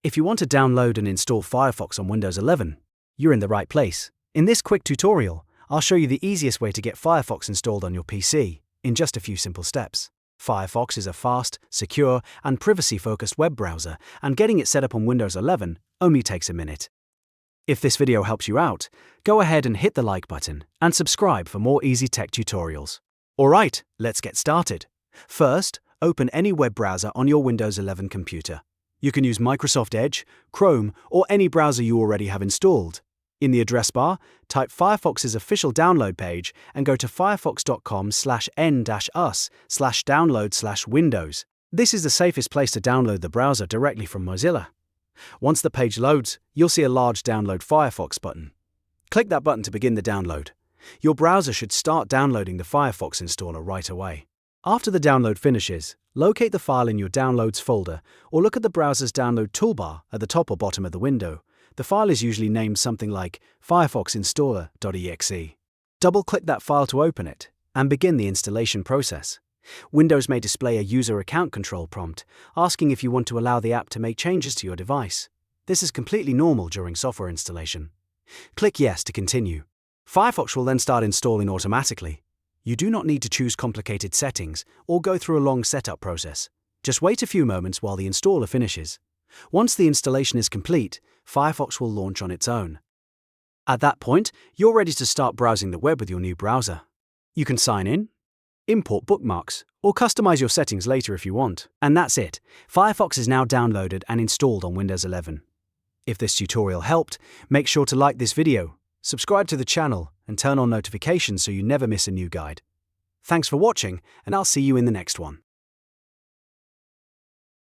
If you want to download and install Firefox on Windows 11, you're in the right place. In this quick tutorial, I'll show you the easiest way to get Firefox installed on your PC in just a few simple steps. Firefox is a fast, secure, and privacy-focused web browser, and getting it set up on Windows 11 only takes a minute. If this video helps you out, go ahead and hit the like button and subscribe for more easy tech tutorials. Alright, let's get started. First, open any web browser on your Windows 11 computer. You can use Microsoft Edge, Chrome, or any browser you already have installed. In the address bar, type Firefox's official download page and go to firefox.com/n-us/download/windows. This is the safest place to download the browser directly from Mozilla. Once the page loads, you'll see a large Download Firefox button. Click that button to begin the download. Your browser should start downloading the Firefox installer right away. After the download finishes, locate the file in your Downloads folder or look at the browser's download toolbar at the top or bottom of the window. The file is usually named something like firefoxinstaller.exe. Double-click that file to open it and begin the installation process. Windows may display a user account control prompt, asking if you want to allow the app to make changes to your device. This is completely normal during software installation. Click Yes to continue. Firefox will then start installing automatically. You do not need to choose complicated settings or go through a long setup process. Just wait a few moments while the installer finishes. Once the installation is complete, Firefox will launch on its own. At that point, you're ready to start browsing the web with your new browser. You can sign in, import bookmarks, or customize your settings later if you want. And that's it. Firefox is now downloaded and installed on Windows 11. If this tutorial helped, make sure to like this video, subscribe to the channel, and turn on notifications so you never miss a new guide. Thanks for watching, and I'll see you in the next one.